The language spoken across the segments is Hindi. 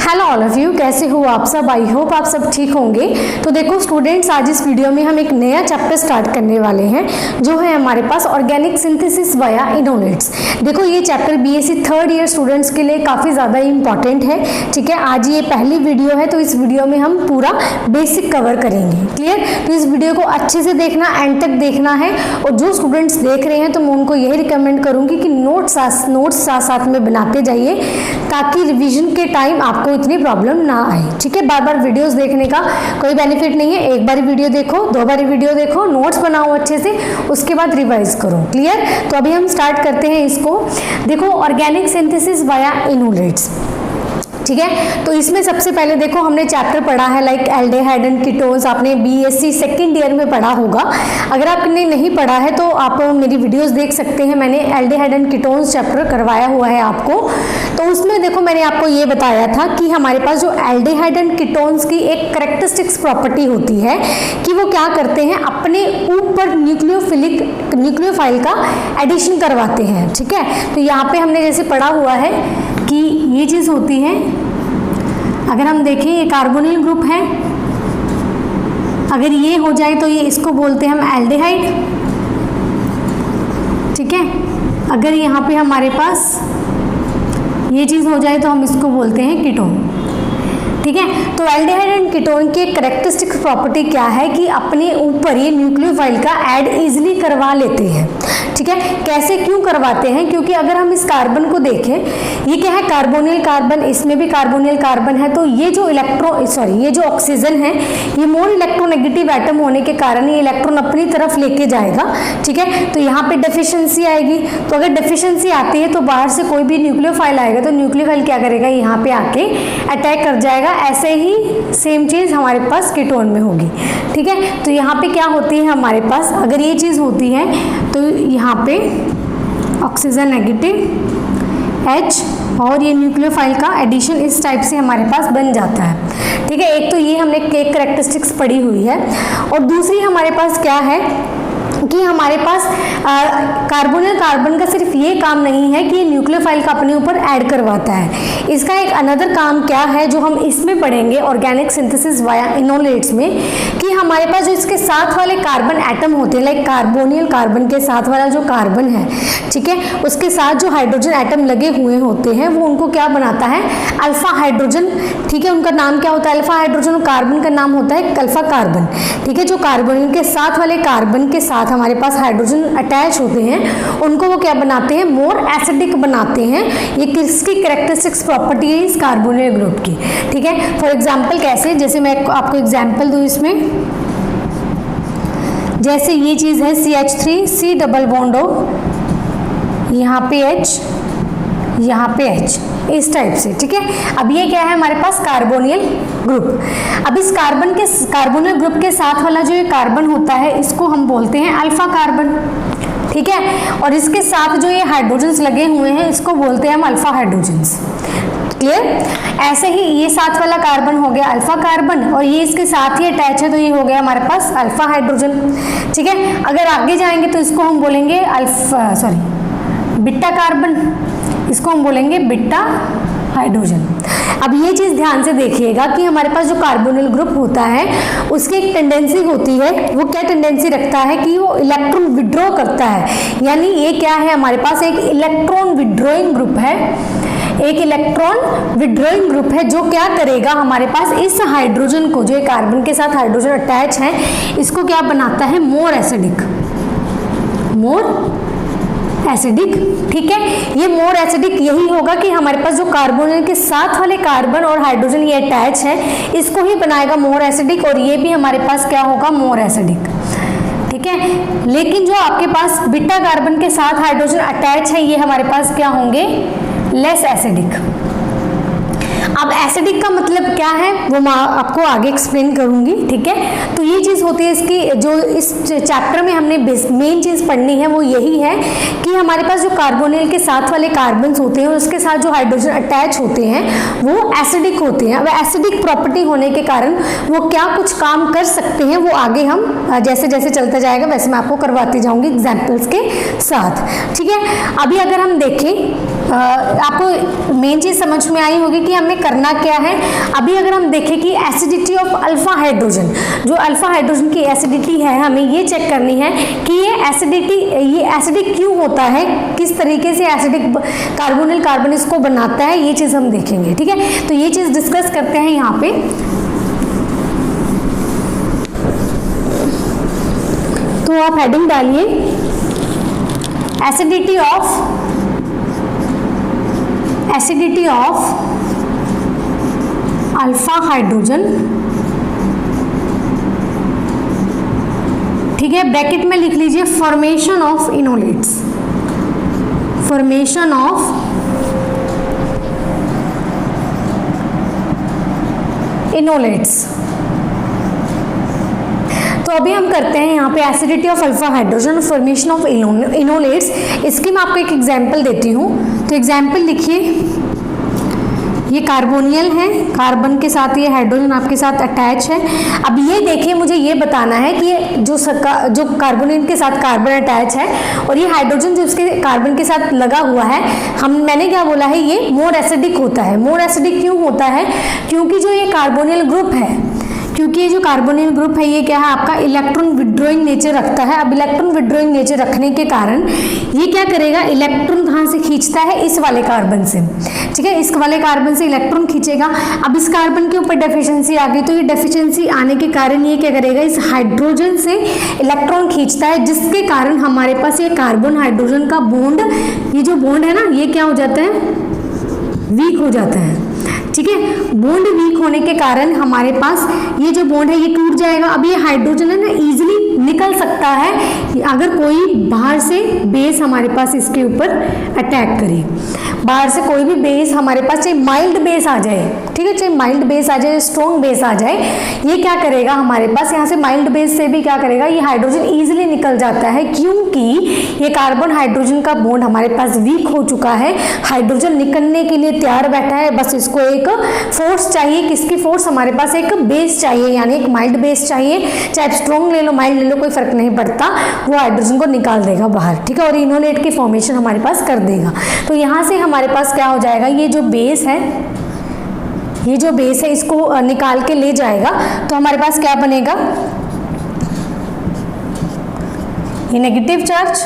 हेलो ऑल ऑफ यू, कैसे हो आप सब। आई होप आप सब ठीक होंगे। तो देखो स्टूडेंट्स, आज इस वीडियो में हम एक नया चैप्टर स्टार्ट करने वाले हैं जो है हमारे पास ऑर्गेनिक सिंथेसिस वाया इनोलेट्स। देखो ये chapter BSc third year students के लिए काफ़ी ज़्यादा इंपॉर्टेंट है। ठीक है, आज ये पहली वीडियो है तो इस वीडियो में हम पूरा बेसिक कवर करेंगे। क्लियर। तो इस वीडियो को अच्छे से देखना, एंड तक देखना है। और जो स्टूडेंट्स देख रहे हैं तो मैं उनको यही रिकमेंड करूँगी कि नोट्स साथ साथ में बनाते जाइए ताकि रिविजन के टाइम आपको इतनी प्रॉब्लम ना आए। ठीक है, बार बार वीडियोस देखने का कोई बेनिफिट नहीं है। एक बार वीडियो देखो, दो बार वीडियो देखो, नोट्स बनाओ अच्छे से, उसके बाद रिवाइज करो। क्लियर। तो अभी हम स्टार्ट करते हैं इसको। देखो ऑर्गेनिक सिंथेसिस वाया इनोलेट्स। ठीक है, तो इसमें सबसे पहले देखो हमने चैप्टर पढ़ा है लाइक एल्डिहाइड एंड कीटोन्स। आपने बीएससी सेकंड ईयर में पढ़ा होगा। अगर आपने नहीं पढ़ा है तो आप मेरी वीडियोस देख सकते हैं। मैंने एल्डिहाइड एंड कीटोन्स चैप्टर करवाया हुआ है आपको। तो उसमें देखो मैंने आपको ये बताया था कि हमारे पास जो एल्डिहाइड एंड कीटोन्स की एक कैरेक्टरिस्टिक्स प्रॉपर्टी होती है कि वो क्या करते हैं, अपने ऊपर न्यूक्लियोफाइल का एडिशन करवाते हैं। ठीक है, तो यहाँ पे हमने जैसे पढ़ा हुआ है कि ये चीज़ होती है, अगर हम देखें ये कार्बोनिल ग्रुप है, अगर ये हो जाए तो ये इसको बोलते हैं हम एल्डिहाइड। ठीक है, अगर यहाँ पे हमारे पास ये चीज़ हो जाए तो हम इसको बोलते हैं कीटोन। ठीक है, तो एल्डिहाइड एंड कीटोन की कैरेक्टरिस्टिक प्रॉपर्टी क्या है कि अपने ऊपर ये न्यूक्लियोफाइल का ऐड इजीली करवा लेते हैं। ठीक है, कैसे क्यों करवाते हैं, क्योंकि अगर हम इस कार्बन को देखें, ये क्या है, कार्बोनिल कार्बन, इसमें भी कार्बोनिल कार्बन है। तो ये जो ये जो ऑक्सीजन है ये मोर इलेक्ट्रोनेगेटिव एटम होने के कारण ये इलेक्ट्रॉन अपनी तरफ लेके जाएगा। ठीक है, तो यहाँ पे डेफिशिएंसी आएगी। तो अगर डेफिशिएंसी आती है तो बाहर से कोई भी न्यूक्लियोफाइल आएगा तो न्यूक्लियोफाइल क्या करेगा, यहाँ पे आके अटैक कर जाएगा। ऐसे ही सेम चीज़ हमारे पास कीटोन में होगी। ठीक है, तो यहाँ पे क्या होती है हमारे पास, अगर ये चीज़ होती है तो यहाँ पे ऑक्सीजन नेगेटिव H और ये न्यूक्लियोफाइल का एडिशन इस टाइप से हमारे पास बन जाता है। ठीक है, एक तो ये हमने एक कैरेक्टरिस्टिक्स पढ़ी हुई है। और दूसरी हमारे पास क्या है कि हमारे पास कार्बोनिल कार्बन का सिर्फ ये काम नहीं है कि ये न्यूक्लियोफाइल का अपने ऊपर ऐड करवाता है। इसका एक अनदर काम क्या है जो हम इसमें पढ़ेंगे ऑर्गेनिक सिंथेसिस वाया इनोलेट्स में, कि हमारे पास जो इसके साथ वाले कार्बन एटम होते हैं, लाइक कार्बोनिल कार्बन के साथ वाला जो कार्बन है, ठीक है, उसके साथ जो हाइड्रोजन एटम लगे हुए होते हैं वो उनको क्या बनाता है, अल्फा हाइड्रोजन। ठीक है, उनका नाम क्या होता है, अल्फा हाइड्रोजन। कार्बन का नाम होता है अल्फा कार्बन। ठीक है, जो कार्बोनिल के साथ वाले कार्बन के साथ हमारे पास हाइड्रोजन अटैच होते हैं उनको वो क्या बनाते हैं, मोर एसिडिक बनाते हैं। ये किसकी कैरेक्टरिस्टिक्स प्रॉपर्टी है, इस कार्बोनिल ग्रुप की। ठीक है, फॉर एग्जांपल कैसे, जैसे मैं आपको एग्जांपल दूं इसमें, जैसे ये चीज है CH3 C double bond O, यहाँ पे H, यहाँ पे H, इस टाइप से। ठीक है, अब ये क्या है हमारे पास, कार्बोनिल ग्रुप। अब इस कार्बोनिल ग्रुप के साथ वाला जो ये कार्बन होता है इसको हम बोलते हैं अल्फा कार्बन। ठीक है, और इसके साथ जो ये हाइड्रोजन्स लगे हुए हैं इसको बोलते हैं हम अल्फा हाइड्रोजन्स। क्लियर। ऐसे ही ये साथ वाला कार्बन हो गया अल्फा कार्बन और ये इसके साथ ही अटैच है तो ये हो गया हमारे पास अल्फा हाइड्रोजन। ठीक है, अगर आगे जाएंगे तो इसको हम बोलेंगे बीटा कार्बन, इसको हम बोलेंगे बीटा हाइड्रोजन। अब ये चीज ध्यान से देखिएगा कि हमारे पास जो कार्बोनिल ग्रुप होता है उसकी एक टेंडेंसी होती है, वो क्या टेंडेंसी रखता है कि वो इलेक्ट्रॉन विड्रॉ करता है। यानी ये क्या है, हमारे पास एक इलेक्ट्रॉन विड्रॉइंग ग्रुप है, एक इलेक्ट्रॉन विड्रॉइंग ग्रुप है जो क्या करेगा, हमारे पास इस हाइड्रोजन को, जो कार्बन के साथ हाइड्रोजन अटैच है, इसको क्या बनाता है, मोर एसिडिक। ठीक है, ये मोर एसिडिक यही होगा कि हमारे पास जो कार्बोनिल के साथ वाले कार्बन और हाइड्रोजन ये अटैच है इसको ही बनाएगा मोर एसिडिक, और ये भी हमारे पास क्या होगा, मोर एसिडिक। ठीक है, लेकिन जो आपके पास बीटा कार्बन के साथ हाइड्रोजन अटैच है ये हमारे पास क्या होंगे, लेस एसिडिक। अब एसिडिक का मतलब क्या है वो मैं आपको आगे एक्सप्लेन करूंगी। ठीक है, तो ये चीज़ होती है इसकी, जो इस चैप्टर में हमने मेन चीज़ पढ़नी है वो यही है कि हमारे पास जो कार्बोनिल के साथ वाले कार्बन्स होते हैं उसके साथ जो हाइड्रोजन अटैच होते हैं वो एसिडिक होते हैं। अब एसिडिक प्रॉपर्टी होने के कारण वो क्या कुछ काम कर सकते हैं वो आगे हम जैसे जैसे चलता जाएगा वैसे मैं आपको करवाती जाऊंगी एग्जाम्पल्स के साथ। ठीक है, अभी अगर हम देखें आपको मेन चीज समझ में आई होगी कि हमें करना क्या है। अभी अगर हम देखें कि एसिडिटी ऑफ अल्फा हाइड्रोजन, जो अल्फा हाइड्रोजन की एसिडिटी है, हमें ये चेक करनी है कि ये एसिडिक क्यों होता है, किस तरीके से एसिडिक कार्बोनिल कार्बन इसको बनाता है, ये चीज हम देखेंगे। ठीक है, तो ये चीज डिस्कस करते हैं यहाँ पे। तो आप हेडिंग डालिए एसिडिटी ऑफ अल्फा हाइड्रोजन। ठीक है, ब्रैकेट में लिख लीजिए formation of enolates, formation of enolates. तो अभी हम करते हैं यहाँ पे acidity of alpha hydrogen, formation of enolates. इसकी मैं आपको एक एग्जांपल देती हूँ। तो एग्जांपल लिखिए, ये कार्बोनियल है, कार्बन के साथ ये हाइड्रोजन आपके साथ अटैच है। अब ये देखिए, मुझे ये बताना है कि ये जो कार्बोनियल के साथ कार्बन अटैच है और ये हाइड्रोजन जो इसके कार्बन के साथ लगा हुआ है, मैंने क्या बोला है, ये मोर एसिडिक होता है। मोर एसिडिक क्यों होता है? क्योंकि जो ये कार्बोनियल ग्रुप है, क्योंकि ये जो कार्बोनिल ग्रुप है ये क्या है, आपका इलेक्ट्रॉन विड्रॉइंग नेचर रखता है। अब इलेक्ट्रॉन विड्रॉइंग नेचर रखने के कारण ये क्या करेगा, इलेक्ट्रॉन कहाँ से खींचता है, इस वाले कार्बन से। ठीक है, इस वाले कार्बन से इलेक्ट्रॉन खींचेगा। अब इस कार्बन के ऊपर डेफिशिएंसी आ गई, तो ये डेफिशिएंसी आने के कारण ये क्या करेगा, इस हाइड्रोजन से इलेक्ट्रॉन खींचता है, जिसके कारण हमारे पास ये कार्बन हाइड्रोजन का बॉन्ड, ये जो बॉन्ड है ना, ये क्या हो जाता है, वीक हो जाता है। ठीक है, बॉन्ड वीक होने के कारण हमारे पास ये जो बॉन्ड है ये टूट जाएगा। अब ये हाइड्रोजन है ना, इजीली निकल सकता है अगर कोई बाहर से बेस हमारे पास इसके ऊपर अटैक करे। बाहर से कोई भी बेस हमारे पास, चाहे माइल्ड बेस आ जाए, ठीक है, चाहे माइल्ड बेस आ जाए, स्ट्रॉन्ग बेस आ जाए, ये क्या करेगा हमारे पास, यहाँ से माइल्ड बेस से भी क्या करेगा, ये हाइड्रोजन इजीली निकल जाता है, क्योंकि ये कार्बन हाइड्रोजन का बॉन्ड हमारे पास वीक हो चुका है। हाइड्रोजन निकलने के लिए तैयार बैठा है, बस इसको एक फोर्स चाहिए। किसकी फोर्स? हमारे पास एक बेस चाहिए, यानी एक माइल्ड बेस चाहिए। चाहे स्ट्रॉन्ग ले लो, माइल्ड ले लो, कोई फर्क नहीं पड़ता, वो हाइड्रोजन को निकाल देगा बाहर। ठीक है, और इनोलेट की फॉर्मेशन हमारे पास कर देगा। तो यहाँ से हमारे पास क्या हो जाएगा, ये जो बेस है, ये जो बेस है इसको निकाल के ले जाएगा। तो हमारे पास क्या बनेगा, ये नेगेटिव चार्ज।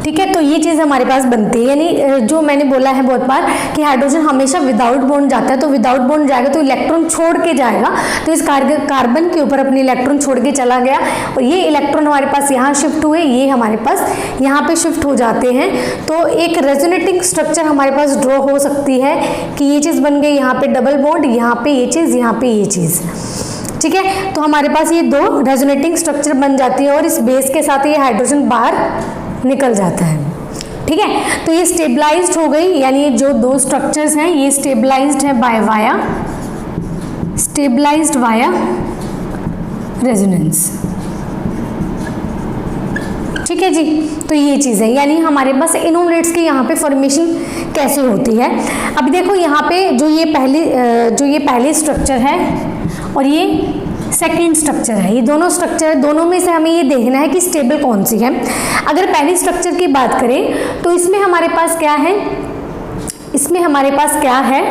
ठीक है, तो ये चीज़ हमारे पास बनती है, यानी जो मैंने बोला है बहुत बार कि हाइड्रोजन हमेशा विदाउट बॉन्ड जाता है, तो विदाउट बॉन्ड जाएगा तो इलेक्ट्रॉन छोड़ के जाएगा। तो इस कार्बन के ऊपर अपने इलेक्ट्रॉन छोड़ के चला गया और ये इलेक्ट्रॉन हमारे पास यहाँ शिफ्ट हुए, ये हमारे पास यहाँ पे शिफ्ट हो जाते हैं। तो एक रेजोनेटिंग स्ट्रक्चर हमारे पास ड्रॉ हो सकती है कि ये चीज़ बन गई, यहाँ पे डबल बॉन्ड, यहाँ पे ये चीज़, यहाँ पे ये चीज़। ठीक है, तो हमारे पास ये दो रेजोनेटिंग स्ट्रक्चर बन जाती है और इस बेस के साथ ये हाइड्रोजन बाहर निकल जाता है। ठीक है, तो ये स्टेबलाइज्ड हो गई, यानी ये जो दो स्ट्रक्चर्स हैं ये स्टेबलाइज्ड है by via, stabilized via resonance. ठीक है जी, तो ये चीज़ है, यानी हमारे पास इनोलेट्स की यहाँ पे फॉर्मेशन कैसे होती है। अब देखो यहाँ पे जो ये पहली स्ट्रक्चर है और ये सेकेंड स्ट्रक्चर है, ये दोनों स्ट्रक्चर, दोनों में से हमें ये देखना है कि स्टेबल कौन सी है। अगर पहली स्ट्रक्चर की बात करें तो इसमें हमारे पास क्या है, इसमें हमारे पास क्या है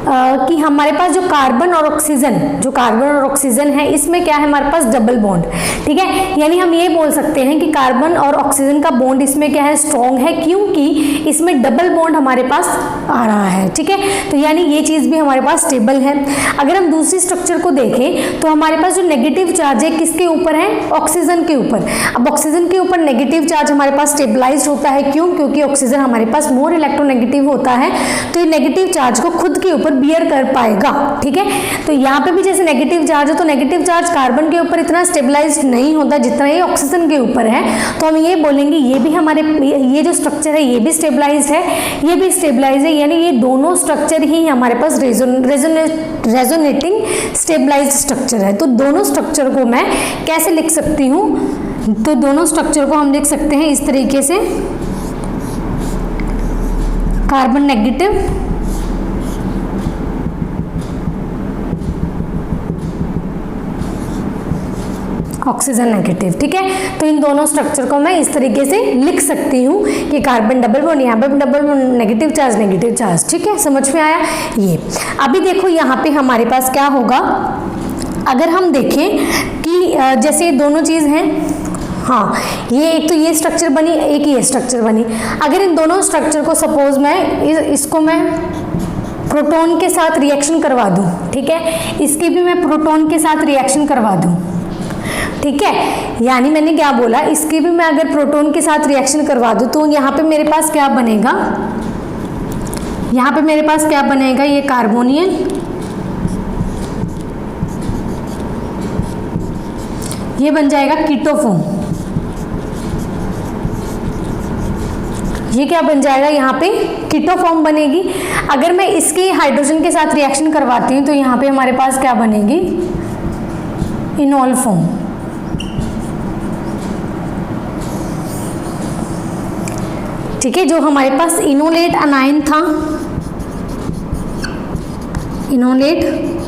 कि हमारे पास जो कार्बन और ऑक्सीजन है, इसमें क्या है हमारे पास डबल बॉन्ड। ठीक है, यानी हम ये बोल सकते हैं कि कार्बन और ऑक्सीजन का बॉन्ड इसमें क्या है, स्ट्रॉन्ग है, क्योंकि इसमें डबल बॉन्ड हमारे पास आ रहा है। ठीक है, तो यानी ये चीज़ भी हमारे पास स्टेबल है। अगर हम दूसरी स्ट्रक्चर को देखें तो हमारे पास जो नेगेटिव चार्ज है किसके ऊपर है, ऑक्सीजन के ऊपर। अब ऑक्सीजन के ऊपर नेगेटिव चार्ज हमारे पास स्टेबलाइज होता है, क्यों? क्योंकि ऑक्सीजन हमारे पास मोर इलेक्ट्रोनेगेटिव होता है, तो ये नेगेटिव चार्ज को खुद के ऊपर बियर कर पाएगा। ठीक है, तो यहाँ पे भी जैसे नेगेटिव चार्ज है, तो नेगेटिव चार्ज कार्बन के ऊपर इतना स्टेबलाइज नहीं होता जितना ये ऑक्सीजन के ऊपर है। तो हम ये बोलेंगे ये भी हमारे, ये जो स्ट्रक्चर है ये भी स्टेबलाइज है, ये भी स्टेबलाइज है, यानी ये दोनों स्ट्रक्चर ही हमारे पास रेजोनेटिंग स्टेबलाइज स्ट्रक्चर है। तो दोनों स्ट्रक्चर को मैं कैसे लिख सकती हूँ, तो दोनों स्ट्रक्चर को हम लिख सकते हैं इस तरीके से, कार्बन नेगेटिव ऑक्सीजन नेगेटिव। ठीक है, तो इन दोनों स्ट्रक्चर को मैं इस तरीके से लिख सकती हूँ कि कार्बन डबल बॉन्ड, यहाँ पे डबल बॉन्ड, नेगेटिव चार्ज। ठीक है, समझ में आया ये। अभी देखो यहाँ पे हमारे पास क्या होगा, अगर हम देखें कि जैसे दोनों चीज़ हैं, हाँ ये एक तो ये स्ट्रक्चर बनी, एक ये स्ट्रक्चर बनी। अगर इन दोनों स्ट्रक्चर को सपोज मैं इसको मैं प्रोटॉन के साथ रिएक्शन करवा दूँ, ठीक है, इसकी भी मैं प्रोटॉन के साथ रिएक्शन करवा दूँ, ठीक है, यानी मैंने क्या बोला, इसकी भी मैं अगर प्रोटॉन के साथ रिएक्शन करवा दूँ तो यहाँ पे मेरे पास क्या बनेगा, यहाँ पे मेरे पास क्या बनेगा, ये कार्बोनियल, ये बन जाएगा कीटोफॉर्म। ये क्या बन जाएगा, यहाँ पे कीटोफॉर्म बनेगी। अगर मैं इसकी हाइड्रोजन के साथ रिएक्शन करवाती हूँ तो यहाँ पे हमारे पास क्या बनेगी, इनॉल फॉर्म। ठीक है, जो हमारे पास इनोलेट अनायन था, इनोलेट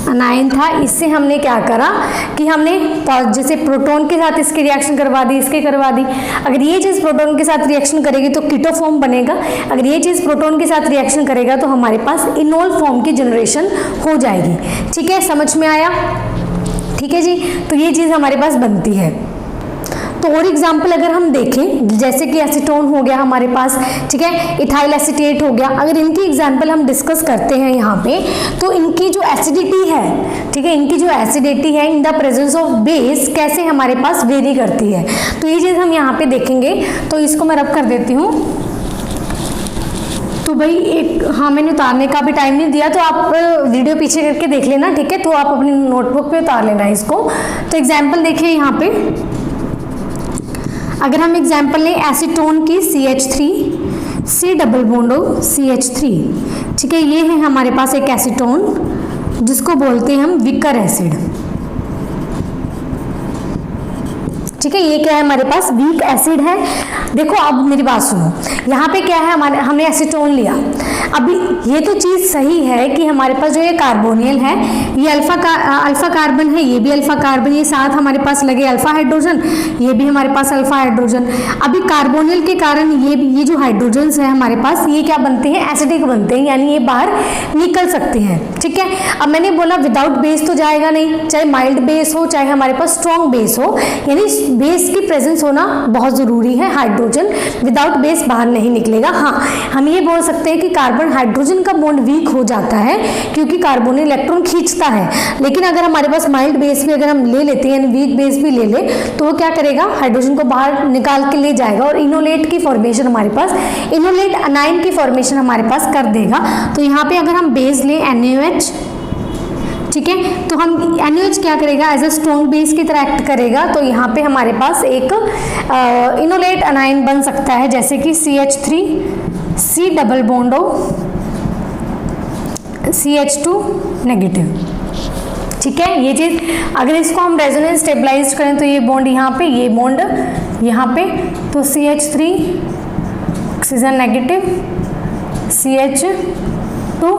अनायन था, इससे हमने क्या करा कि हमने जैसे प्रोटॉन के साथ इसकी रिएक्शन करवा दी, इसके करवा दी। अगर ये चीज़ प्रोटॉन के साथ रिएक्शन करेगी तो कीटोफॉर्म बनेगा, अगर ये चीज़ प्रोटॉन के साथ रिएक्शन करेगा तो हमारे पास इनोल फॉर्म की जनरेशन हो जाएगी। ठीक है, समझ में आया। ठीक है जी, तो ये चीज़ हमारे पास बनती है। तो और एग्जाम्पल अगर हम देखें, जैसे कि एसीटोन हो गया हमारे पास, ठीक है, इथाइल एसीटेट हो गया, अगर इनकी एग्जाम्पल हम डिस्कस करते हैं यहाँ पे, तो इनकी जो एसिडिटी है, ठीक है, इनकी जो एसिडिटी है in the presence of base कैसे हमारे पास वेरी करती है, तो ये चीज़ हम यहाँ पे देखेंगे। तो इसको मैं रब कर देती हूँ। तो भाई एक, हाँ मैंने उतारने का भी टाइम नहीं दिया, तो आप वीडियो पीछे करके देख लेना, ठीक है, तो आप अपनी नोटबुक पे उतार लेना इसको। तो एग्जाम्पल देखिए यहाँ पे, अगर हम एग्जाम्पल लें एसीटोन की CH3, C डबल बॉन्डो CH3, ठीक है, ये है हमारे पास एक एसीटोन जिसको बोलते हैं हम विकर एसिड। ठीक है, ये क्या है हमारे पास, वीक एसिड है। देखो अब मेरी बात सुनो, यहाँ पे क्या है, हमारे हमने एसीटोन लिया। अभी ये तो चीज़ सही है कि हमारे पास जो ये कार्बोनियल है, ये अल्फा कार्बन है, ये भी अल्फा कार्बन, ये साथ हमारे पास लगे अल्फा हाइड्रोजन, ये भी हमारे पास अल्फा हाइड्रोजन। अभी कार्बोनियल के कारण ये जो हाइड्रोजन्स है हमारे पास, ये क्या बनते हैं, एसिडिक बनते हैं, यानी ये बाहर निकल सकते हैं। ठीक है, अब मैंने बोला विदाउट बेस तो जाएगा नहीं, चाहे माइल्ड बेस हो चाहे हमारे पास स्ट्रॉन्ग बेस हो, यानी बेस की प्रेजेंस होना बहुत ज़रूरी है। हाइड्रोजन विदाउट बेस बाहर नहीं निकलेगा। हाँ, हम ये बोल सकते हैं कि कार्बन हाइड्रोजन का बॉन्ड वीक हो जाता है क्योंकि कार्बन इलेक्ट्रॉन खींचता है, लेकिन अगर हमारे पास माइल्ड बेस भी अगर हम ले लेते हैं, यानी वीक बेस भी ले ले, तो वो क्या करेगा, हाइड्रोजन को बाहर निकाल के ले जाएगा और इनोलेट की फॉर्मेशन हमारे पास, इनोलेट अनायन की फॉर्मेशन हमारे पास कर देगा। तो यहाँ पे अगर हम बेस लें NaOH, ठीक है, तो हम NaOH क्या करेगा, एज अ स्ट्रॉन्ग बेस की तरह एक्ट करेगा। तो यहाँ पे हमारे पास एक इनोलेट अनायन बन सकता है, जैसे कि CH3, C double बॉन्डो CH2 negative. ठीक है, ये चीज़ अगर इसको हम रेजोनेंस स्टेबलाइज करें तो ये बॉन्ड यहाँ पे, ये बॉन्ड यहाँ पे, तो CH3 ऑक्सीजन नेगेटिव CH2,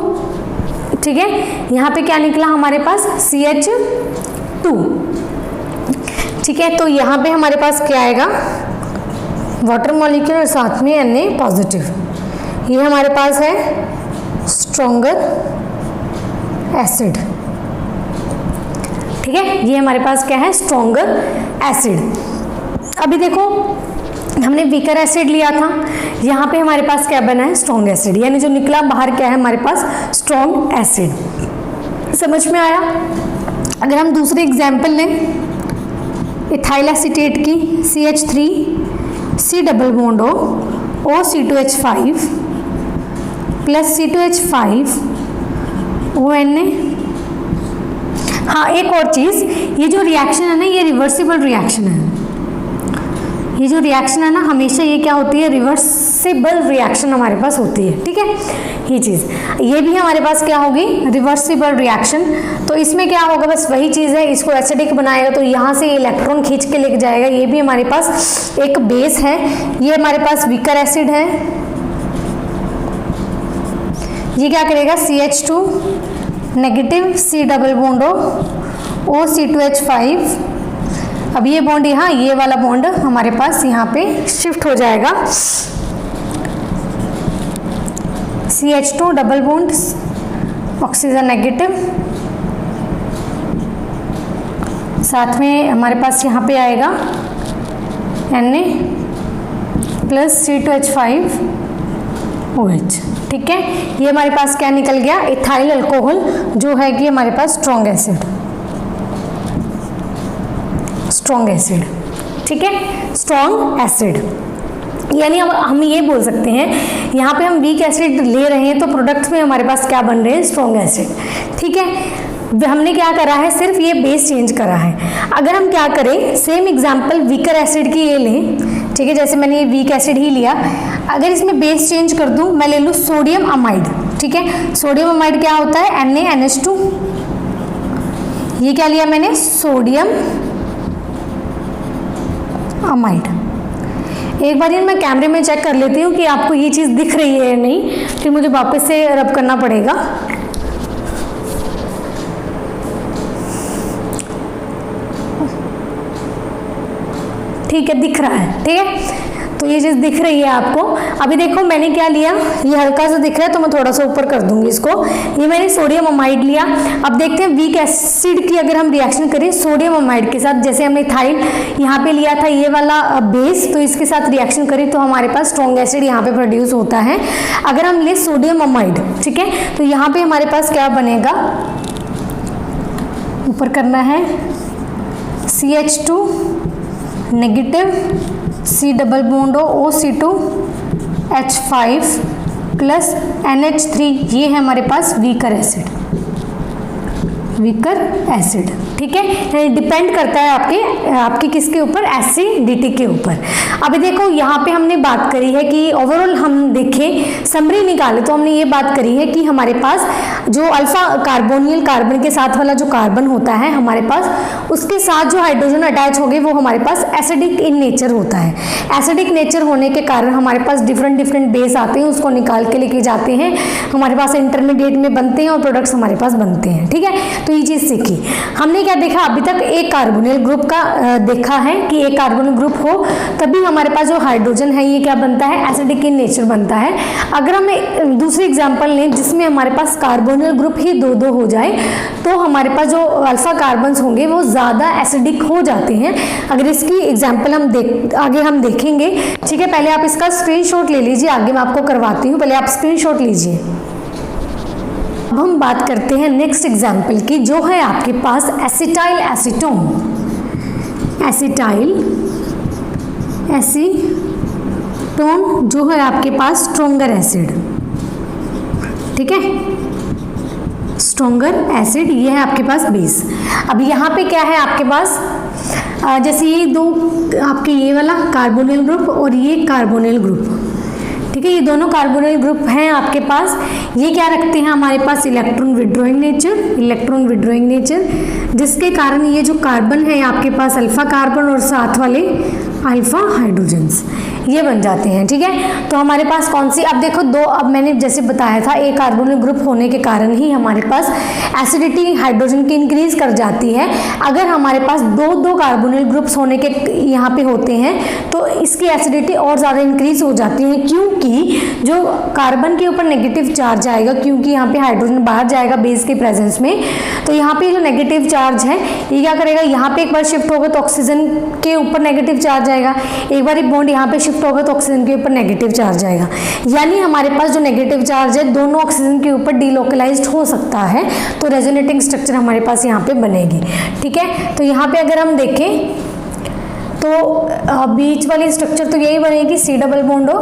ठीक है, यहाँ पे क्या निकला हमारे पास, CH2। ठीक है, तो यहाँ पे हमारे पास क्या आएगा, वाटर मॉलिक्यूल और साथ में Na पॉजिटिव। ये हमारे पास है स्ट्रॉन्गर एसिड। ठीक है, ये हमारे पास क्या है, स्ट्रॉन्गर एसिड। अभी देखो हमने वीकर एसिड लिया था, यहाँ पे हमारे पास क्या बना है, स्ट्रॉन्ग एसिड, यानी जो निकला बाहर क्या है हमारे पास, स्ट्रॉन्ग एसिड। समझ में आया। अगर हम दूसरे एग्जाम्पल लें इथाइल एसीटेट की CH3, C double बॉन्डो OC2H5 plus C2H5 ONA। हाँ, एक और चीज़, ये जो रिएक्शन है ना, ये रिवर्सिबल रिएक्शन है। ये जो रिएक्शन है ना, हमेशा ये क्या होती है, रिवर्सिबल रिएक्शन हमारे पास होती है। ठीक है, ये चीज़, ये भी हमारे पास क्या होगी, रिवर्सिबल रिएक्शन। तो इसमें क्या होगा, बस वही चीज़ है, इसको एसिडिक बनाएगा तो यहाँ से इलेक्ट्रॉन खींच के लेके जाएगा। ये भी हमारे पास एक बेस है, ये हमारे पास वीकर एसिड है, ये क्या करेगा, CH2 negative, C double बॉन्डो OC2H5 अब ये बॉन्ड यहाँ, ये वाला बॉन्ड हमारे पास यहाँ पे शिफ्ट हो जाएगा, CH2 double bond oxygen negative, साथ में हमारे पास यहाँ पे आएगा Na प्लस C2H5OH। ठीक है, ये हमारे पास क्या निकल गया, इथाइल अल्कोहल, जो है कि हमारे पास स्ट्रॉन्ग एसिड, स्ट्रॉन्ग एसिड। ठीक है, स्ट्रॉन्ग एसिड, यानी हम ये बोल सकते हैं यहाँ पे हम वीक एसिड ले रहे हैं तो प्रोडक्ट में हमारे पास क्या बन रहे हैं, स्ट्रॉन्ग एसिड। ठीक है, हमने क्या करा है, सिर्फ ये बेस चेंज करा है। अगर हम क्या करें, सेम एग्जांपल वीकर एसिड की ये लें, ठीक है, जैसे मैंने ये वीक एसिड ही लिया, अगर इसमें बेस चेंज कर दूं, मैं ले लूँ सोडियम अमाइड। ठीक है, सोडियम अमाइड क्या होता है, NaNH2, ये क्या लिया मैंने, सोडियम अमाइड। एक बार मैं कैमरे में चेक कर लेती हूँ कि आपको ये चीज़ दिख रही है या नहीं, फिर मुझे वापस से रब करना पड़ेगा। ठीक है, दिख रहा है। ठीक है, तो ये चीज़ दिख रही है आपको। अभी देखो मैंने क्या लिया, ये हल्का सा दिख रहा है तो मैं थोड़ा सा ऊपर कर दूंगी इसको। ये मैंने सोडियम अमाइड लिया। अब देखते हैं वीक एसिड की अगर हम रिएक्शन करें सोडियम अमाइड के साथ, जैसे हमने इथाइल यहाँ पे लिया था ये वाला बेस, तो इसके साथ रिएक्शन करें तो हमारे पास स्ट्रॉन्ग एसिड यहाँ पे प्रोड्यूस होता है। अगर हम ले सोडियम अमाइड, ठीक है, तो यहाँ पे हमारे पास क्या बनेगा, ऊपर करना है CH2 negative, C double bond OC2H5 plus NH3, ये है हमारे पास वीकर एसिड, वीकर एसिड। ठीक है, डिपेंड करता है आपके किसके ऊपर, एसिडिटी के ऊपर। अभी देखो यहाँ पे हमने बात करी है कि ओवरऑल हम देखें, समरी निकाले तो हमने ये बात करी है कि हमारे पास जो अल्फा कार्बोनियल कार्बन के साथ वाला जो कार्बन होता है हमारे पास, उसके साथ जो हाइड्रोजन अटैच हो गए वो हमारे पास एसिडिक इन नेचर होता है। एसिडिक नेचर होने के कारण हमारे पास डिफरेंट डिफरेंट बेस आते हैं, उसको निकाल के लेके जाते हैं, हमारे पास इंटरमीडिएट में बनते हैं और प्रोडक्ट्स हमारे पास बनते हैं। ठीक है, तो ये चीज़ सीखी हमने। क्या देखा अभी तक, एक कार्बोनिल ग्रुप का देखा है कि एक कार्बोनिल ग्रुप हो तभी हमारे पास जो हाइड्रोजन है ये क्या बनता है, एसिडिक इन नेचर बनता है। अगर हम दूसरी एग्जांपल लें जिसमें हमारे पास कार्बोनिल ग्रुप ही दो दो हो जाए तो हमारे पास जो अल्फा कार्बन्स होंगे वो ज़्यादा एसिडिक हो जाते हैं। अगर इसकी एग्जाम्पल आगे हम देखेंगे। ठीक है, पहले आप इसका स्क्रीनशॉट ले लीजिए, आगे मैं आपको करवाती हूँ, पहले आप स्क्रीनशॉट लीजिए। अब हम बात करते हैं नेक्स्ट एग्जाम्पल की, जो है आपके पास एसिटाइल एसीटोन। एसिटाइल एसीटोन जो है आपके पास स्ट्रॉन्गर एसिड। ठीक है, स्ट्रॉन्गर एसिड, ये है आपके पास बेस। अब यहाँ पे क्या है आपके पास, जैसे ये दो आपके ये वाला कार्बोनिल ग्रुप और ये कार्बोनिल ग्रुप, ठीक है, ये दोनों कार्बोनिल ग्रुप हैं आपके पास। ये क्या रखते हैं हमारे पास, electron withdrawing nature, electron withdrawing nature, जिसके कारण ये जो कार्बन है आपके पास अल्फा कार्बन और साथ वाले अल्फा हाइड्रोजन्स ये बन जाते हैं। ठीक है, तो हमारे पास कौन सी, अब देखो दो, अब मैंने जैसे बताया था एक कार्बोनिल ग्रुप होने के कारण ही हमारे पास एसिडिटी हाइड्रोजन की इंक्रीज कर जाती है। अगर हमारे पास दो दो कार्बोनिल ग्रुप्स होने के यहाँ पे होते हैं तो इसकी एसिडिटी और ज़्यादा इंक्रीज हो जाती है, क्योंकि जो कार्बन के ऊपर नेगेटिव चार्ज आएगा, क्योंकि यहाँ पे हाइड्रोजन बाहर जाएगा बेस के प्रेजेंस में, तो यहाँ पे जो नेगेटिव चार्ज है ये क्या करेगा, यहाँ पे एक बार शिफ्ट होगा तो ऑक्सीजन के ऊपर नेगेटिव चार्ज आएगा, एक बार एक बॉन्ड यहाँ पे शिफ्ट होगा तो ऑक्सीजन के ऊपर नेगेटिव चार्ज आएगा। यानी हमारे पास जो नेगेटिव चार्ज है दोनों ऑक्सीजन के ऊपर डिलोकलाइज्ड हो सकता है, तो रेजोनेटिंग स्ट्रक्चर हमारे पास यहाँ पे बनेगी। ठीक है, तो यहाँ पे अगर हम देखें तो बीच वाली स्ट्रक्चर तो यही बनेगी, C डबल बॉन्ड हो,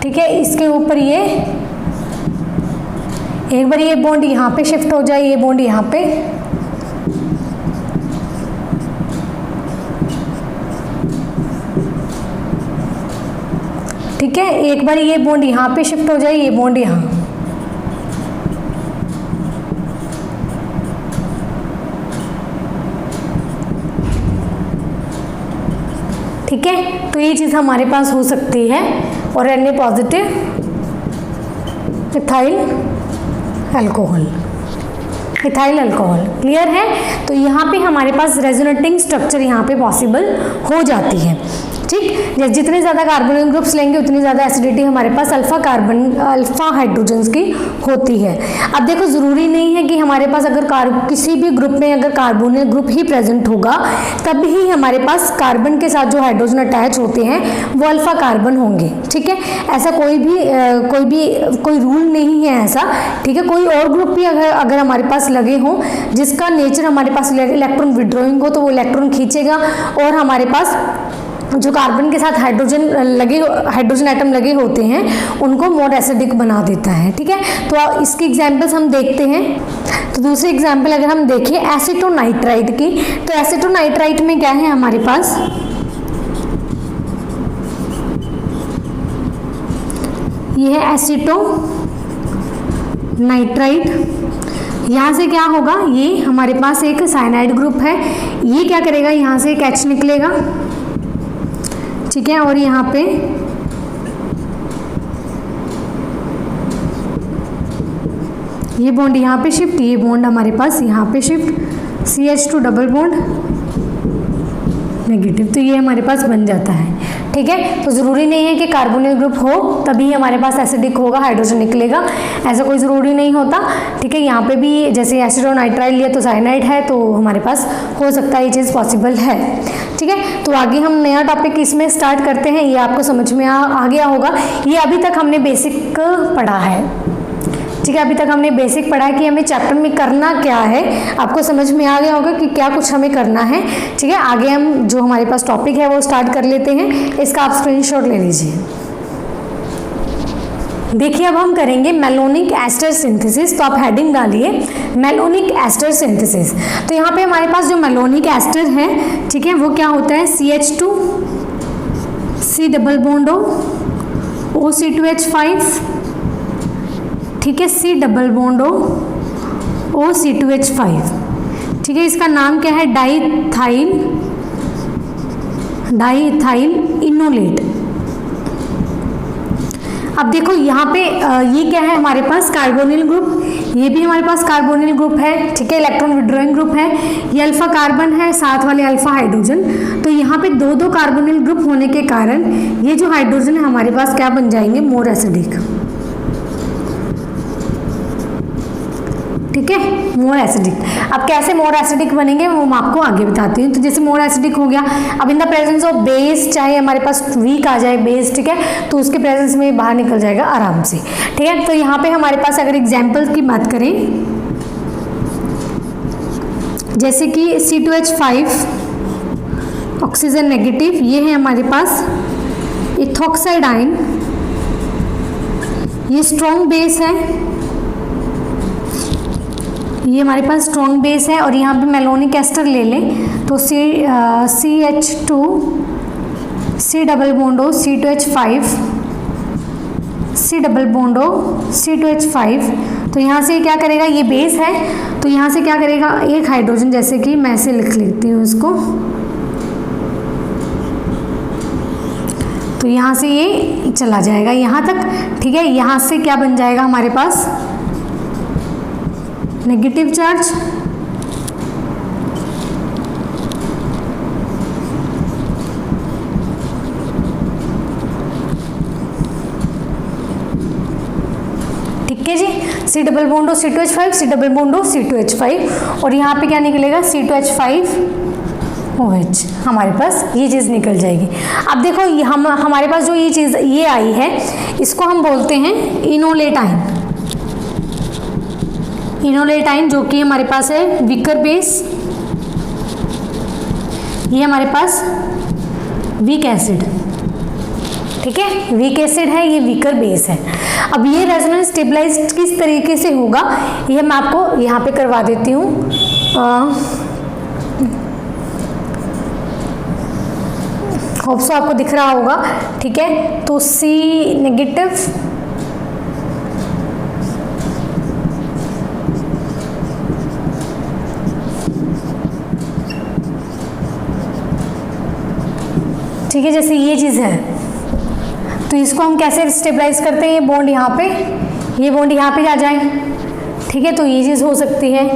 ठीक है, इसके ऊपर ये एक बार ये बॉन्ड यहाँ पे शिफ्ट हो जाए, ये बॉन्ड यहाँ पे, ठीक है, एक बार ये बॉन्ड यहाँ पे शिफ्ट हो जाए, ये बॉन्ड यहाँ, ठीक है, तो ये चीज़ हमारे पास हो सकती है। और Na positive ethyl alcohol, ethyl alcohol. Clear है? तो यहाँ पे हमारे पास रेजोनेटिंग स्ट्रक्चर यहाँ पे पॉसिबल हो जाती है। ठीक, जितने ज़्यादा कार्बोनिल ग्रुप्स लेंगे उतनी ज़्यादा एसिडिटी हमारे पास अल्फा हाइड्रोजन्स की होती है। अब देखो, ज़रूरी नहीं है कि हमारे पास अगर किसी भी ग्रुप में अगर कार्बोनिल ग्रुप ही प्रेजेंट होगा तब ही हमारे पास कार्बन के साथ जो हाइड्रोजन अटैच होते हैं वो अल्फा कार्बन होंगे। ठीक है, ऐसा कोई रूल नहीं है ऐसा। ठीक है, कोई और ग्रुप भी अगर हमारे पास लगे हों जिसका नेचर हमारे पास इलेक्ट्रॉन विड्रॉइंग हो तो वो इलेक्ट्रॉन खींचेगा और हमारे पास जो कार्बन के साथ हाइड्रोजन एटम लगे होते हैं उनको मोर एसिडिक बना देता है। ठीक है, तो इसकी एग्जांपल्स हम देखते हैं। तो दूसरी एग्जांपल अगर हम देखें एसीटोनाइट्राइट की, तो एसीटोनाइट्राइट में क्या है हमारे पास, ये है एसीटोनाइट्राइट। यहाँ से क्या होगा, ये हमारे पास एक साइनाइड ग्रुप है, ये क्या करेगा, यहाँ से एक H निकलेगा। ठीक है, और यहाँ पे ये बॉन्ड यहाँ पे शिफ्ट, ये बॉन्ड हमारे पास यहाँ पे shift, CH2 double bond negative, तो ये हमारे पास बन जाता है। ठीक है, तो ज़रूरी नहीं है कि कार्बोनिल ग्रुप हो तभी हमारे पास एसिडिक होगा, हाइड्रोजन निकलेगा, ऐसा कोई ज़रूरी नहीं होता। ठीक है, यहाँ पे भी जैसे एसिटोनाइट्राइल लिया तो साइनाइड है, तो हमारे पास हो सकता है ये चीज़ पॉसिबल है। ठीक है, तो आगे हम नया टॉपिक इसमें स्टार्ट करते हैं। ये आपको समझ में आ गया होगा, ये अभी तक हमने बेसिक पढ़ा है। ठीक है, अभी तक हमने बेसिक पढ़ा है कि हमें चैप्टर में करना क्या है, आपको समझ में आ गया होगा कि क्या कुछ हमें करना है। ठीक है, आगे हम जो हमारे पास टॉपिक है वो स्टार्ट कर लेते हैं, इसका आप स्क्रीनशॉट ले लीजिए। देखिए, अब हम करेंगे मेलोनिक एस्टर सिंथेसिस, तो आप हेडिंग डालिए मेलोनिक एस्टर सिंथेसिस। तो यहाँ पे हमारे पास जो मेलोनिक एस्टर है, ठीक है, वो क्या होता है, CH2 C double bond OC2H5, ठीक है, C डबल बॉन्ड OC2H5। ठीक है, इसका नाम क्या है, डाईइथाइल इनोलेट। अब देखो यहाँ पे ये क्या है हमारे पास, कार्बोनिल ग्रुप, ये भी हमारे पास कार्बोनिल ग्रुप है। ठीक है, इलेक्ट्रॉन विड्रॉइंग ग्रुप है, ये अल्फा कार्बन है, साथ वाले अल्फा हाइड्रोजन। तो यहाँ पे दो कार्बोनिल ग्रुप होने के कारण ये जो हाइड्रोजन है हमारे पास क्या बन जाएंगे, मोर एसिडिक। ठीक है, मोर एसिडिक। अब कैसे मोर एसिडिक बनेंगे वो मैं आपको आगे बताती हूँ। तो जैसे मोर एसिडिक हो गया, अब in the presence of base, चाहे हमारे पास वीक आ जाए बेस, ठीक है, तो उसके प्रेजेंस में बाहर निकल जाएगा आराम से। ठीक है, तो यहाँ पे हमारे पास अगर एग्जाम्पल की बात करें, जैसे कि C2H5 ऑक्सीजन नेगेटिव, ये है हमारे पास इथॉक्साइड आयन, ये स्ट्रॉन्ग बेस है, ये हमारे पास स्ट्रॉन्ग बेस है। और यहाँ पे मेलोनिक एस्टर ले लें तो CH2 C double bond C2H5 C double bond C2H5। तो यहाँ से क्या करेगा, ये बेस है, तो यहाँ से क्या करेगा, एक हाइड्रोजन, जैसे कि मैं ऐसे लिख लेती हूँ इसको, तो यहाँ से ये चला जाएगा यहाँ तक। ठीक है, यहाँ से क्या बन जाएगा हमारे पास, नेगेटिव चार्ज, ठीक है जी, C double bond C2H5 C double bond C2H5, और यहाँ पे क्या निकलेगा, C2H5OH, हमारे पास ये चीज़ निकल जाएगी। अब देखो हमारे पास जो ये चीज़ ये आई है, इसको हम बोलते हैं इनोलेट आयन। इनोलेट आयन जो कि हमारे पास है वीकर बेस, ये हमारे पास वीक एसिड। ठीक है, वीक एसिड है, ये वीकर बेस है। अब ये रेजोनेंस स्टेबलाइज्ड किस तरीके से होगा, ये मैं आपको यहाँ पे करवा देती हूँ। होप सो आपको दिख रहा होगा। ठीक है, तो C नेगेटिव, ठीक है, जैसे ये चीज़ है, तो इसको हम कैसे स्टेबलाइज करते हैं, ये बॉन्ड यहाँ पे, ये बॉन्ड यहाँ पे आ जाए, ठीक है, तो ये चीज़ हो सकती है।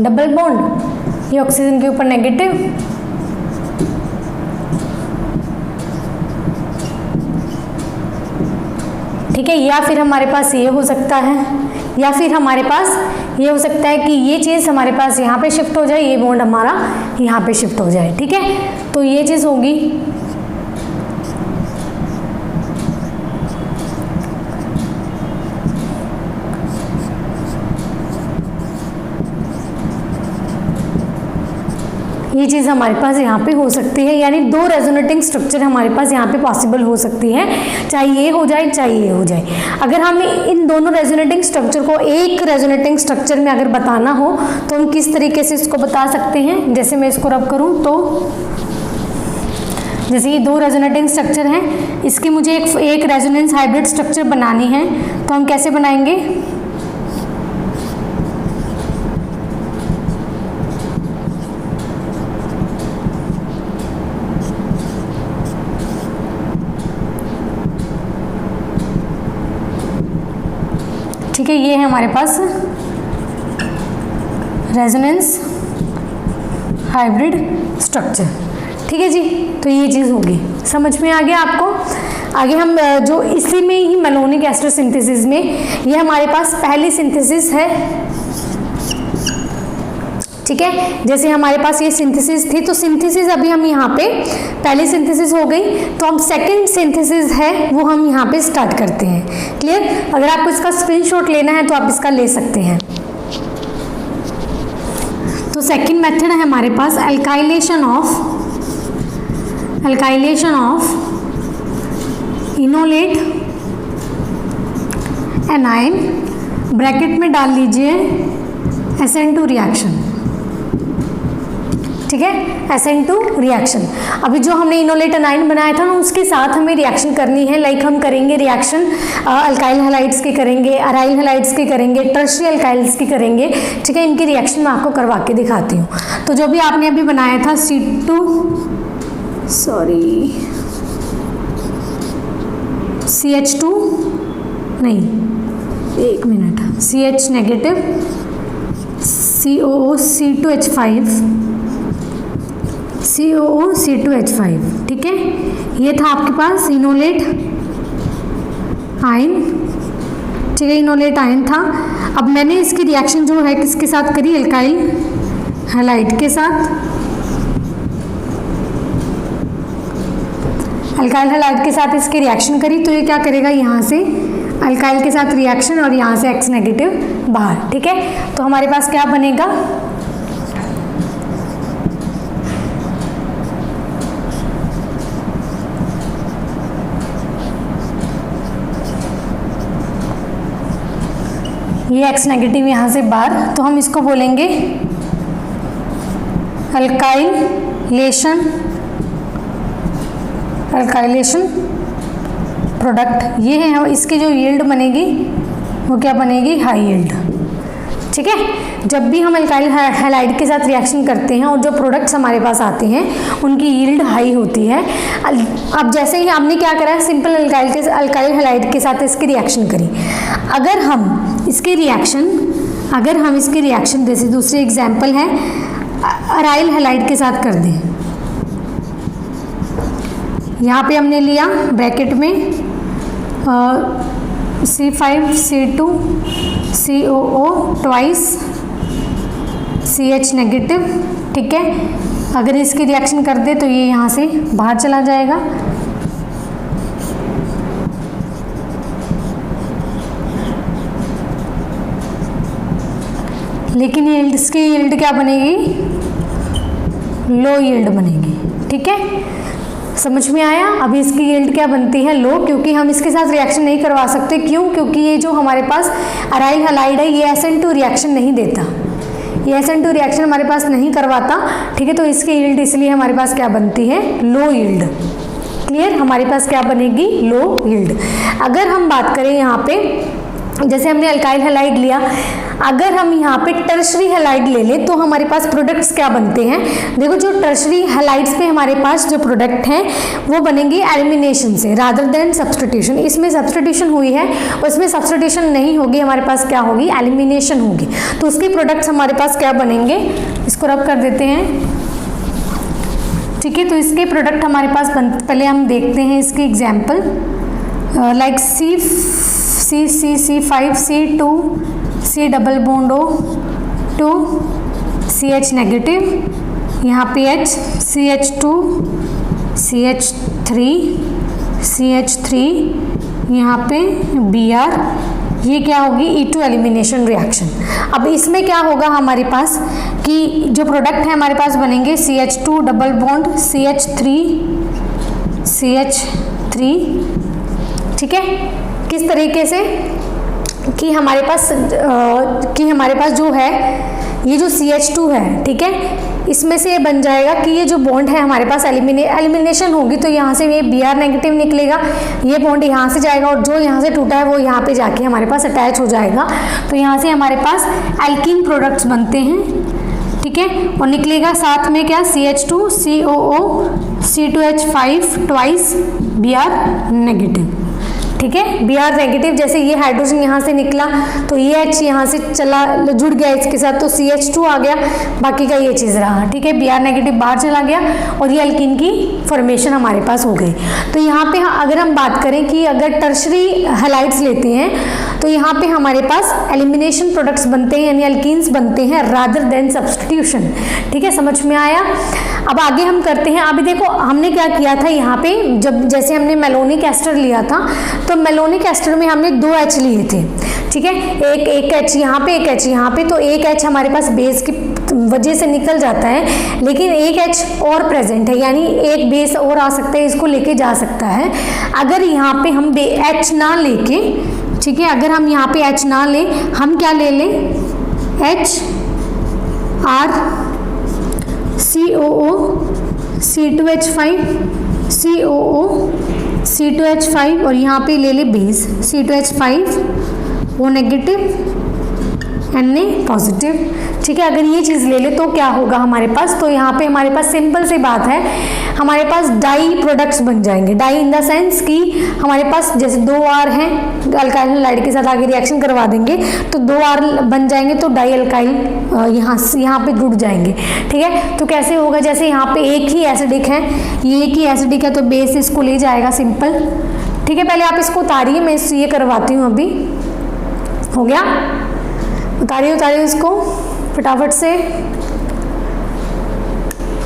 डबल बॉन्ड, ये ऑक्सीजन के ऊपर नेगेटिव, ठीक है, या फिर हमारे पास ये हो सकता है, या फिर हमारे पास ये हो सकता है कि ये चीज़ हमारे पास यहाँ पे शिफ्ट हो जाए, ये बॉन्ड हमारा यहाँ पे शिफ्ट हो जाए। ठीक है, तो ये चीज़ होगी। ये चीज़ हमारे पास यहाँ पे हो सकती है, यानी दो रेजोनेटिंग स्ट्रक्चर हमारे पास यहाँ पे पॉसिबल हो सकती है, चाहे ये हो जाए चाहे ये हो जाए। अगर हमें इन दोनों रेजोनेटिंग स्ट्रक्चर को एक रेजोनेटिंग स्ट्रक्चर में अगर बताना हो तो हम किस तरीके से इसको बता सकते हैं। जैसे मैं इसको रब करूँ तो जैसे ये दो रेजोनेटिंग स्ट्रक्चर हैं, इसकी मुझे एक रेजोनेंस हाइब्रिड स्ट्रक्चर बनानी है, तो हम कैसे बनाएंगे। ठीक है, ये है हमारे पास रेजोनेंस हाइब्रिड स्ट्रक्चर। ठीक है जी, तो ये चीज़ होगी, समझ में आ गया आपको। आगे हम जो इसी में ही मेलोनिक एस्टर सिंथेसिस में ये हमारे पास पहली सिंथेसिस है। ठीक है, जैसे हमारे पास ये सिंथेसिस थी, तो सिंथेसिस अभी हम यहाँ पे पहली सिंथेसिस हो गई, तो हम सेकंड सिंथेसिस है वो हम यहाँ पे स्टार्ट करते हैं। क्लियर, अगर आपको इसका स्क्रीनशॉट लेना है तो आप इसका ले सकते हैं। तो सेकंड मेथड है हमारे पास alkylation of enolate anion, bracket में डाल लीजिए SN2 रिएक्शन। ठीक है, SN2 रिएक्शन। अभी जो हमने इनोलेट एनाइन बनाया था ना, उसके साथ हमें रिएक्शन करनी है। लाइक हम करेंगे रिएक्शन अल्काइल हैलाइड्स की करेंगे, अराइल हैलाइड्स की करेंगे, टर्शियरी अल्काइल्स की करेंगे। ठीक है, इनकी रिएक्शन मैं आपको करवा के दिखाती हूँ। तो जो भी आपने अभी बनाया था CH2 नहीं, एक मिनट, CH नेगेटिव, COOC2H5, ठीक है, ये था आपके पास इनोलेट आयन। ठीक है, इनोलेट आयन था। अब मैंने इसकी रिएक्शन जो है किसके साथ करी, अल्काइल हैलाइड के साथ। अल्काइल हैलाइड के साथ इसकी रिएक्शन करी, तो ये क्या करेगा, यहाँ से अल्काइल के साथ रिएक्शन और यहाँ से X नेगेटिव बाहर। ठीक है, तो हमारे पास क्या बनेगा, ये X नेगेटिव यहाँ से बाहर, तो हम इसको बोलेंगे अल्काइलेशन प्रोडक्ट। ये है, इसकी जो यील्ड बनेगी वो क्या बनेगी, हाई यील्ड। ठीक है, जब भी हम अल्काइल हैलाइड के साथ रिएक्शन करते हैं और जो प्रोडक्ट्स हमारे पास आते हैं उनकी यील्ड हाई होती है। अब जैसे ही हमने क्या करा, सिंपल अल्काइल हैलाइड के साथ इसकी रिएक्शन करी। अगर हम इसकी रिएक्शन जैसे दूसरी एग्जांपल है अराइल हैलाइड के साथ कर दें, यहाँ पे हमने लिया ब्रैकेट में C5C2COO ट्वाइस CH नेगेटिव। ठीक है, अगर इसकी रिएक्शन कर दे तो ये यहाँ से बाहर चला जाएगा। लेकिन ये इसकी यील्ड क्या बनेगी, लो यील्ड बनेगी। ठीक है, समझ में आया। अभी इसकी यील्ड क्या बनती है, लो, क्योंकि हम इसके साथ रिएक्शन नहीं करवा सकते। क्यों, क्योंकि ये जो हमारे पास अराइल हैलाइड है ये SN2 रिएक्शन नहीं देता, ये SN2 रिएक्शन हमारे पास नहीं करवाता। ठीक है, तो इसकी यील्ड इसलिए हमारे पास क्या बनती है, लो यील्ड। क्लियर, हमारे पास क्या बनेगी, लो यील्ड। अगर हम बात करें यहाँ पे जैसे हमने अल्काइल हैलाइड लिया, अगर हम यहाँ पे टर्शरी हैलाइड ले लें तो हमारे पास प्रोडक्ट्स क्या बनते हैं। देखो जो टर्शरी हैलाइड्स पे हमारे पास जो प्रोडक्ट हैं वो बनेंगे एलिमिनेशन से रादर देन सब्स्टिट्यूशन। इसमें सब्स्टिट्यूशन हुई है और इसमें सब्स्टिट्यूशन नहीं होगी, हमारे पास क्या होगी, एलिमिनेशन होगी। तो उसके प्रोडक्ट्स हमारे पास क्या बनेंगे, इसको रब कर देते हैं। ठीक है, तो इसके प्रोडक्ट हमारे पास पहले हम देखते हैं इसके example, like C5C2 C double bond O2 CH negative, यहाँ पे H CH2 CH3 यहाँ पे Br, ये क्या होगी E2 एलिमिनेशन रिएक्शन। अब इसमें क्या होगा हमारे पास कि जो प्रोडक्ट है हमारे पास बनेंगे CH2 डबल बॉन्ड CH3 ठीक है। किस तरीके से कि हमारे पास जो है ये जो CH2 है, ठीक है, इसमें से ये बन जाएगा कि ये जो बॉन्ड है हमारे पास एलिमिनेशन होगी तो यहाँ से ये Br नेगेटिव निकलेगा, ये बॉन्ड यहाँ से जाएगा और जो यहाँ से टूटा है वो यहाँ पे जाके हमारे पास अटैच हो जाएगा। तो यहाँ से हमारे पास एल्कीन प्रोडक्ट्स बनते हैं, ठीक है, और निकलेगा साथ में क्या, CH2 COO C2H5 twice Br negative. ठीक है, Br नेगेटिव, जैसे ये हाइड्रोजन यहाँ से निकला तो ये H यहाँ से चला जुड़ गया इसके साथ तो CH2 आ गया, बाकी का ये चीज़ रहा। ठीक है, Br नेगेटिव बाहर चला गया और ये अल्कीन की फॉर्मेशन हमारे पास हो गई। तो यहाँ पे अगर हम बात करें कि अगर टर्शरी हैलाइड्स लेते हैं तो यहाँ पे हमारे पास एलिमिनेशन प्रोडक्ट्स बनते हैं, यानी अल्कीन्स बनते हैं रादर देन सब्स्टिट्यूशन। ठीक है, समझ में आया। अब आगे हम करते हैं। अभी देखो हमने क्या किया था यहाँ पे, जब जैसे हमने मेलोनिक एस्टर लिया था तो मेलोनिक एस्टर में हमने 2 H लिए थे। ठीक है, एक H यहाँ पे, एक H यहाँ पे, तो एक H हमारे पास बेस की वजह से निकल जाता है, लेकिन एक H और प्रेजेंट है, यानी एक बेस और आ सकता है, इसको लेके जा सकता है। अगर यहाँ पे हम H ना लेके, ठीक है, अगर हम यहाँ पे H ना लें, हम क्या ले लें, H R COO C2H5 COO C2H5 और यहाँ पे ले ले base C2H5 O negative Na positive. ठीक है, अगर ये चीज़ ले ले तो क्या होगा हमारे पास, तो यहाँ पे हमारे पास सिंपल सी बात है, हमारे पास डाई प्रोडक्ट्स बन जाएंगे। डाई इन द सेंस कि हमारे पास जैसे 2 R हैं, अल्काइल हैलाइड के साथ आगे रिएक्शन करवा देंगे तो 2 R बन जाएंगे, तो डाई अल्काइल यहाँ पे जुड़ जाएंगे। ठीक है, तो कैसे होगा, जैसे यहाँ पे एक ही एसिडिक है, ये एक ही एसिडिक है तो बेस इसको ले जाएगा सिंपल। ठीक है, पहले आप इसको उतारिए, मैं ये करवाती हूँ। अभी हो गया, उतारिए इसको फटाफट से,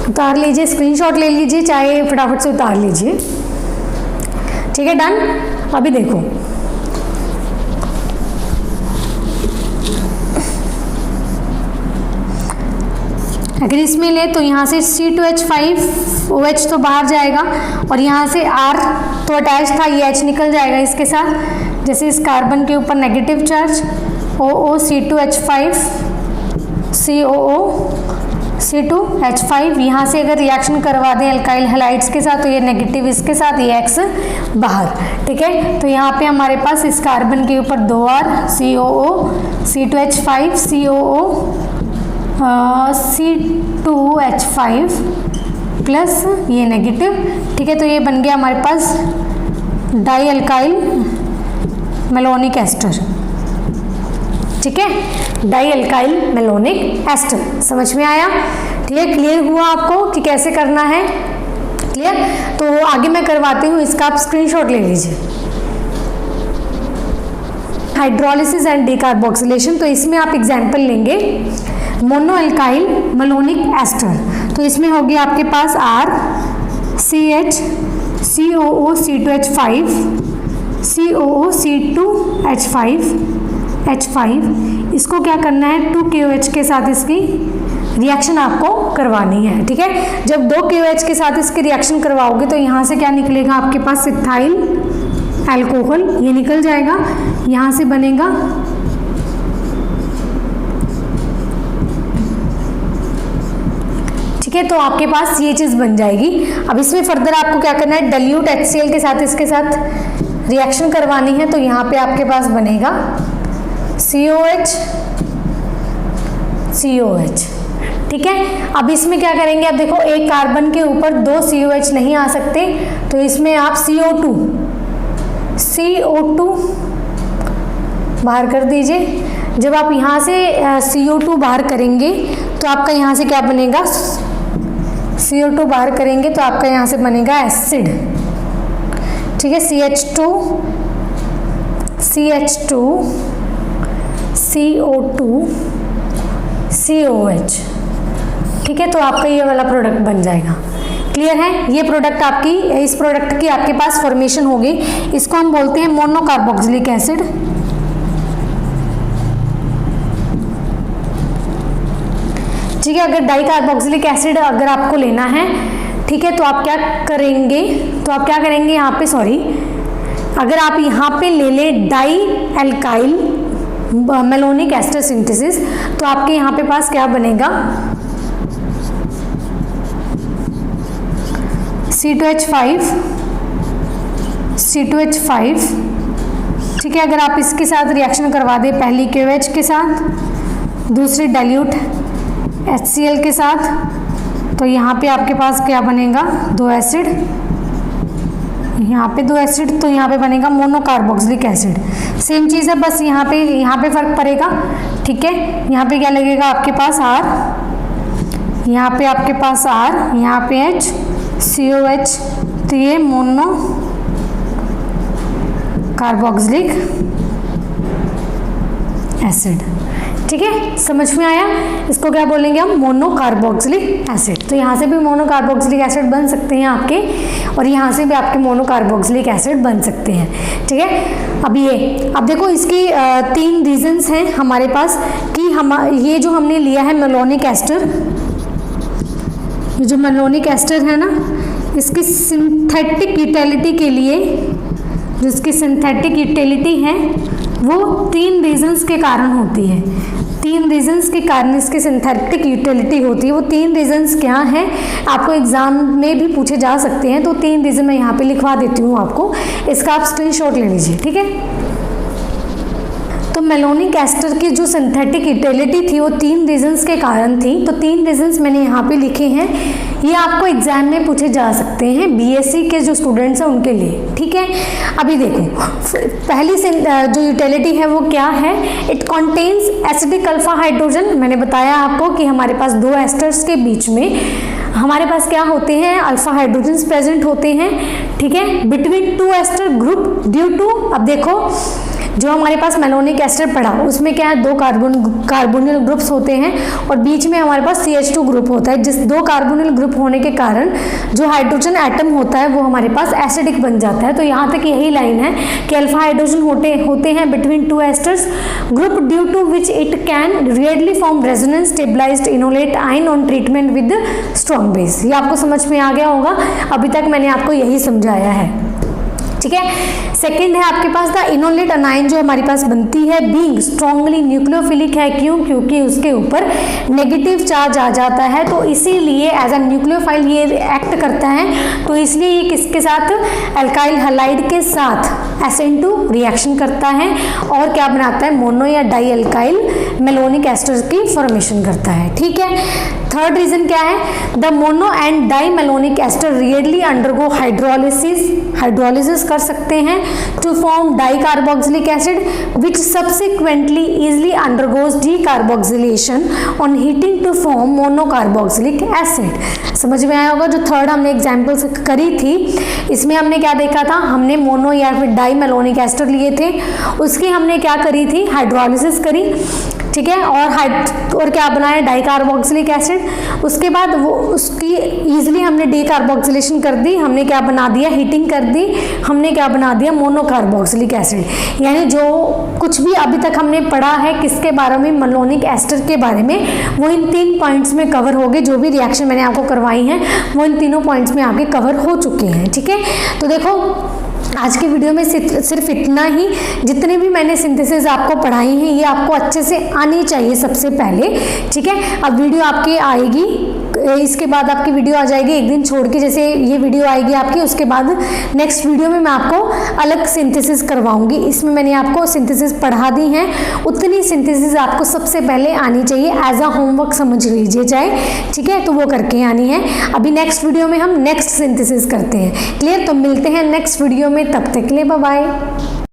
उतार लीजिए, स्क्रीनशॉट ले लीजिए, चाहे फटाफट से उतार लीजिए। ठीक है, डन। अभी देखो अगर इसमें ले तो यहाँ से C2H5 OH तो बाहर जाएगा और यहाँ से R तो अटैच था, ये H निकल जाएगा इसके साथ। जैसे इस कार्बन के ऊपर negative charge OO C2H5 COO C2H5, यहाँ से अगर रिएक्शन करवा दें अल्काइल हैलाइड्स के साथ तो ये नेगेटिव इसके साथ, ये X बाहर। ठीक है, तो यहाँ पे हमारे पास इस कार्बन के ऊपर 2R COO C2H5 COO C2H5 plus ये नेगेटिव। ठीक है, तो ये बन गया हमारे पास डाई अल्काइल मेलोनिक एस्टर। ठीक है, डाई अल्काइल मेलोनिक एस्टर। समझ में आया? ठीक है, क्लियर हुआ आपको कि कैसे करना है? क्लियर। तो आगे मैं करवाती हूँ, इसका आप स्क्रीनशॉट ले लीजिए। हाइड्रोलिसिस एंड डीकार्बोक्सिलेशन, तो इसमें आप एग्जाम्पल लेंगे मोनो अल्काइल मेलोनिक एस्टर। तो इसमें होगी आपके पास R CH COO C2H5 COO C2H5 इसको क्या करना है, 2 KOH के साथ इसकी रिएक्शन आपको करवानी है। ठीक है, जब 2 KOH के साथ इसकी रिएक्शन करवाओगे तो यहाँ से क्या निकलेगा आपके पास, इथाइल अल्कोहल, ये निकल जाएगा, यहाँ से बनेगा ठीक है, तो आपके पास ये चीज़ बन जाएगी। अब इसमें फर्दर आपको क्या करना है, डाइल्यूट HCl के साथ इसके साथ रिएक्शन करवानी है। तो यहाँ पे आपके पास बनेगा COH COH। ठीक है, अब इसमें क्या करेंगे, अब देखो एक कार्बन के ऊपर 2 COH नहीं आ सकते, तो इसमें आप CO2 बाहर कर दीजिए। जब आप यहाँ से CO2 बाहर करेंगे तो आपका यहाँ से क्या बनेगा, CO2 बाहर करेंगे तो आपका यहाँ से बनेगा एसिड। ठीक है, CH2 CO2 COH। ठीक है, तो आपका ये वाला प्रोडक्ट बन जाएगा। क्लियर है, ये प्रोडक्ट आपकी, इस प्रोडक्ट की आपके पास फॉर्मेशन होगी, इसको हम बोलते हैं मोनोकार्बोक्सिलिक एसिड। ठीक है, अगर डाई कार्बोक्सिलिक एसिड अगर आपको लेना है, ठीक है, तो आप क्या करेंगे, यहाँ पे अगर आप यहाँ पे ले लें dialkyl malonic ester synthesis, तो आपके यहाँ पे पास क्या बनेगा, C2H5। ठीक है, अगर आप इसके साथ रिएक्शन करवा दें, पहली KOH के साथ, दूसरी डाइल्यूट HCl के साथ, तो यहाँ पे आपके पास क्या बनेगा, 2 एसिड, यहाँ पे 2 एसिड, तो यहाँ पे बनेगा मोनोकार्बोक्सिलिक एसिड। सेम चीज़ है, बस यहाँ पे फर्क पड़ेगा। ठीक है, यहाँ पे क्या लगेगा आपके पास R, यहाँ पे आपके पास R, यहाँ पे H, COH, तो ये मोनोकार्बोक्सिलिक एसिड। ठीक है, समझ में आया, इसको क्या बोलेंगे हम, मोनोकार्बोक्सिलिक एसिड। तो यहाँ से भी मोनोकार्बोक्सिलिक एसिड बन सकते हैं आपके, और यहाँ से भी आपके मोनोकार्बोक्सिलिक एसिड बन सकते हैं। ठीक है, अब देखो इसकी 3 रीजंस हैं हमारे पास कि ये जो हमने लिया है मेलोनिक एस्टर, ये जो मेलोनिक एस्टर है ना, इसकी सिंथेटिक यूटिलिटी के लिए, जिसकी सिंथेटिक यूटिलिटी है वो 3 रीजंस के कारण होती है। 3 रीजंस के कारण इसकी सिंथेटिक यूटिलिटी होती है। वो 3 रीजंस क्या हैं, आपको एग्जाम में भी पूछे जा सकते हैं, तो 3 रीजन मैं यहाँ पे लिखवा देती हूँ आपको, इसका आप स्क्रीनशॉट ले लीजिए। ठीक है, तो मेलोनिक एस्टर की जो सिंथेटिक यूटिलिटी थी वो 3 रीजंस के कारण थी। तो 3 रीजंस मैंने यहाँ पे लिखे हैं, ये आपको एग्जाम में पूछे जा सकते हैं, बीएससी के जो स्टूडेंट्स हैं उनके लिए। ठीक है, अभी देखो पहली जो यूटिलिटी है वो क्या है, it contains acidic alpha hydrogen. मैंने बताया आपको कि हमारे पास 2 एस्टर्स के बीच में हमारे पास क्या होते हैं, अल्फा हाइड्रोजन्स प्रेजेंट होते हैं। ठीक है, between 2 ester group due to, अब देखो जो हमारे पास मेलोनिक एस्टर पड़ा उसमें क्या है, 2 कार्बोनिल ग्रुप्स होते हैं और बीच में हमारे पास CH2 ग्रुप होता है। जिस 2 कार्बोनिल ग्रुप होने के कारण जो हाइड्रोजन एटम होता है वो हमारे पास एसिडिक बन जाता है। तो यहाँ तक यही लाइन है कि अल्फा हाइड्रोजन होते हैं between 2 esters group due to which it can rarely form resonance stabilized enolate ion on treatment with strong base. ये आपको समझ में आ गया होगा, अभी तक मैंने आपको यही समझाया है। ठीक है, सेकंड है आपके पास द इनोलेट अनाइन जो हमारी पास बनती है बीइंग स्ट्रांगली न्यूक्लियोफिलिक है। क्यों? क्योंकि उसके ऊपर नेगेटिव चार्ज आ जाता है, तो इसीलिए एज अ न्यूक्लियोफाइल ये एक्ट करता है। तो इसलिए ये किसके साथ, अल्काइल हैलाइड के साथ SN2 रिएक्शन करता है और क्या बनाता है, मोनो या डाई अल्काइल मेलोनिक एस्टर की फॉर्मेशन करता है। ठीक है, थर्ड रीजन क्या है, the mono and di malonic ester rarely undergo hydrolysis कर सकते हैं to form dicarboxylic acid which subsequently easily undergoes decarboxylation on heating to form monocarboxylic acid. समझ में आया होगा, जो थर्ड हमने एग्जाम्पल करी थी इसमें हमने क्या देखा था, हमने मोनो या फिर डाई मेलोनिक एस्टर लिए थे, उसकी हमने क्या करी थी, हाइड्रोलिसिस करी। ठीक है, और क्या बनाया, डाई कार्बोक्सिलिक एसिड। उसके बाद वो उसकी ईजिली हमने डी कार्बोक्सिलेशन कर दी, हमने क्या बना दिया, हीटिंग कर दी, हमने क्या बना दिया, मोनोकार्बोक्सिलिक एसिड। यानी जो कुछ भी अभी तक हमने पढ़ा है किसके बारे में, मेलोनिक एस्टर के बारे में, वो इन 3 पॉइंट्स में कवर हो गए। जो भी रिएक्शन मैंने आपको करवाई हैं वो इन तीनों पॉइंट्स में आपके कवर हो चुके हैं। ठीक है, तो देखो आज की वीडियो में सिर्फ इतना ही, जितने भी मैंने सिंथेसिस आपको पढ़ाई हैं ये आपको अच्छे से आनी चाहिए सबसे पहले। ठीक है, अब वीडियो आपकी आएगी इसके बाद आपकी वीडियो आ जाएगी एक दिन छोड़ के, जैसे ये वीडियो आएगी आपकी, उसके बाद नेक्स्ट वीडियो में मैं आपको अलग सिंथेसिस करवाऊंगी। इसमें मैंने आपको सिंथेसिस पढ़ा दी हैं, उतनी सिंथेसिस आपको सबसे पहले आनी चाहिए, एज अ होमवर्क समझ लीजिए चाहे, ठीक है, तो वो करके आनी है। अभी नेक्स्ट वीडियो में हम नेक्स्ट सिंथेसिस करते हैं। क्लियर? तो मिलते हैं नेक्स्ट वीडियो में, तब तक के लिए बाय बाय।